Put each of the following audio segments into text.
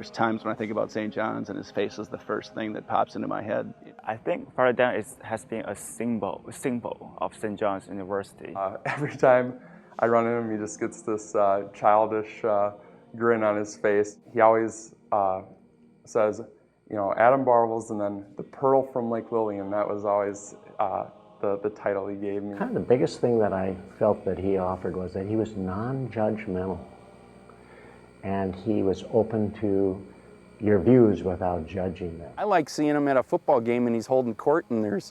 There's times when I think about St. John's and his face is the first thing that pops into my head. I think Father Dan has been a symbol of St. John's University. Every time I run into him, he just gets this childish grin on his face. He always says, you know, Adam Barvels and then the Pearl from Lake Lillian. That was always the title he gave me. Kind of the biggest thing that I felt that he offered was that he was non-judgmental. And he was open to your views without judging them. I like seeing him at a football game and he's holding court and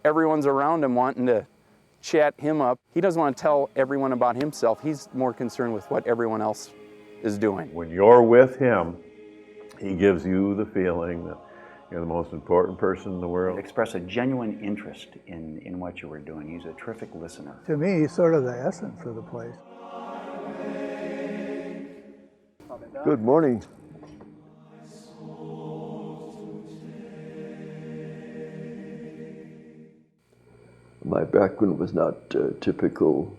everyone's around him wanting to chat him up. He doesn't want to tell everyone about himself. He's more concerned with what everyone else is doing. When you're with him, he gives you the feeling that you're the most important person in the world. Express a genuine interest in what you were doing. He's a terrific listener. To me, he's sort of the essence of the place. Good morning. My background was not typical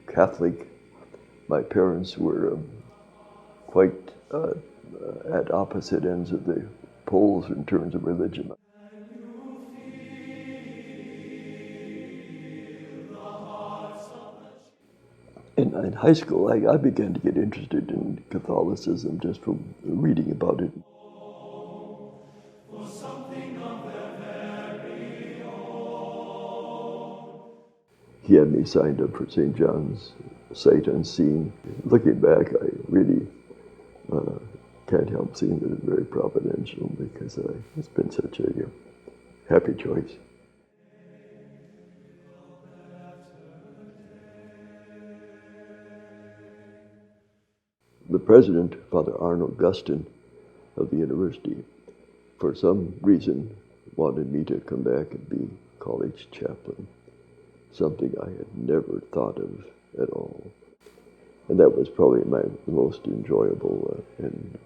Catholic. My parents were quite at opposite ends of the poles in terms of religion. In high school, I began to get interested in Catholicism just from reading about it. He had me signed up for St. John's sight unseen. Looking back, I really can't help seeing that it's very providential because it's been such a happy choice. The president, Father Arnold Gustin of the university, for some reason wanted me to come back and be college chaplain, something I had never thought of at all. And that was probably my most enjoyable and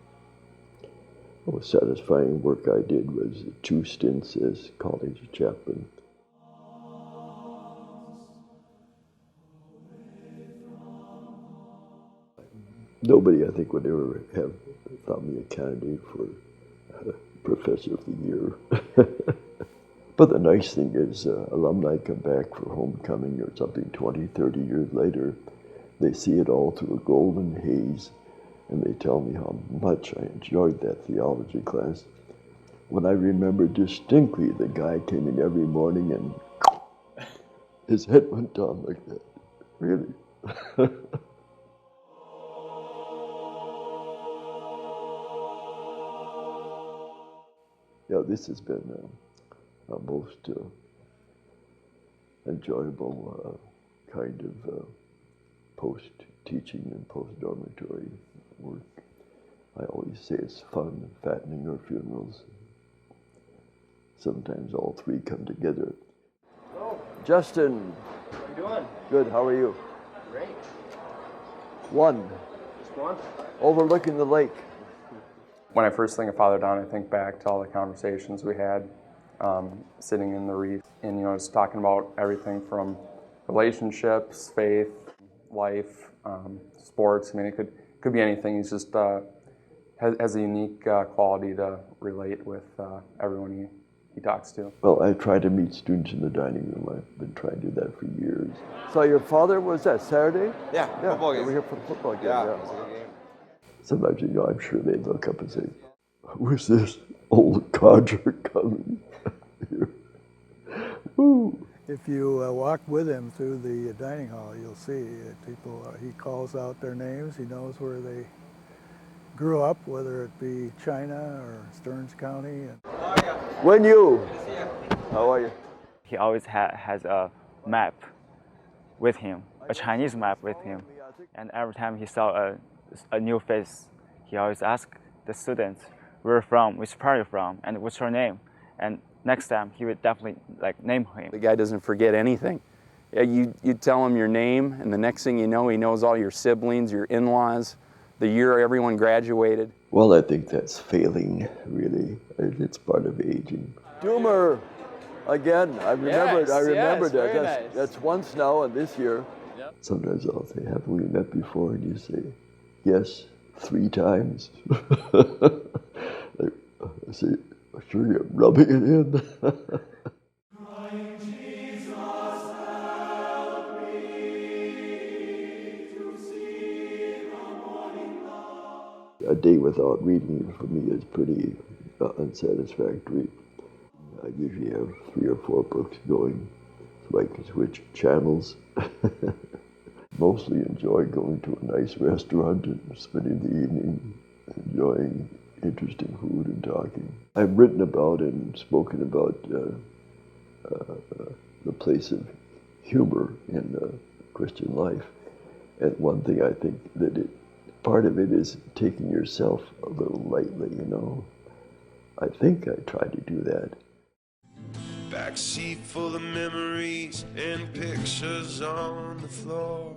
most satisfying work I did was 2 stints as college chaplain. Nobody, I think, would ever have thought me a candidate for Professor of the Year. But the nice thing is alumni come back for homecoming or something 20, 30 years later. They see it all through a golden haze, and they tell me how much I enjoyed that theology class. When I remember distinctly, the guy came in every morning and his head went down like that. Really. Yeah, this has been a most enjoyable kind of post-teaching and post-dormitory work. I always say it's fun, fattening our funerals. Sometimes all 3 come together. Hello. Justin. How are you doing? Good, how are you? Great. 1. Just 1? Overlooking the lake. When I first think of Father Don, I think back to all the conversations we had sitting in the reef and, just talking about everything from relationships, faith, life, sports. I mean, it could be anything. He's just has a unique quality to relate with everyone he talks to. Well, I try to meet students in the dining room. I've been trying to do that for years. So your father, was that Saturday? Yeah, football game. We're here for the football game. Yeah, it was a good game. Sometimes, I'm sure they look up and say, "Where's this old codger coming here?" Woo. If you walk with him through the dining hall, you'll see people, he calls out their names. He knows where they grew up, whether it be China or Stearns County. How are you? When you? Good to see you. How are you? He always has a map with him, a Chinese map with him. And every time he saw a new face, he always asks the students, where you're from, which part you're from, and what's your name. And next time, he would definitely name him. The guy doesn't forget anything. You tell him your name, and the next thing you know, he knows all your siblings, your in-laws, the year everyone graduated. Well, I think that's failing, really. It's part of aging. Doomer, again, I remembered that. Nice. That's once now and this year. Yep. Sometimes I'll say, have we met before? And you say, yes, 3 times. I say, sure you're rubbing it in. A day without reading for me is pretty unsatisfactory. I usually have 3 or 4 books going so I can switch channels. Mostly enjoy going to a nice restaurant and spending the evening enjoying interesting food and talking. I've written about and spoken about the place of humor in Christian life. And one thing I think that part of it is taking yourself a little lightly, you know. I think I try to do that. Backseat full of memories and pictures on the floor.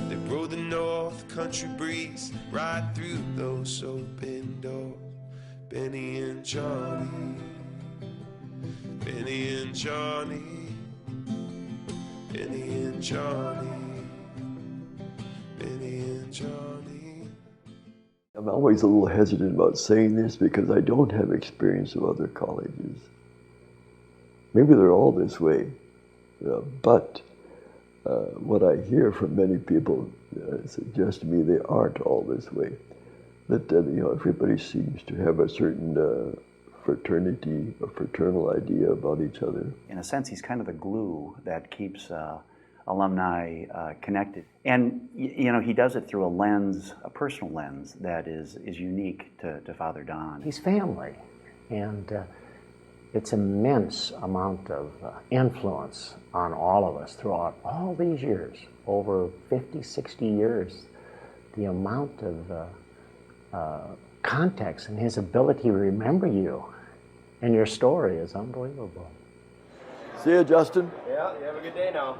They rode the north country breeze right through those open doors. Benny and Johnny, Benny and Johnny, Benny and Johnny, Benny and Johnny. I'm always a little hesitant about saying this because I don't have experience of other colleges. Maybe they're all this way, but what I hear from many people suggests to me they aren't all this way. That everybody seems to have a certain fraternity, a fraternal idea about each other. In a sense, he's kind of the glue that keeps alumni connected. And he does it through a lens, a personal lens, that is unique to Father Don. He's family, and it's immense amount of influence on all of us throughout all these years, over 50, 60 years. The amount of context and his ability to remember you and your story is unbelievable. See you, Justin. Yeah, you have a good day now.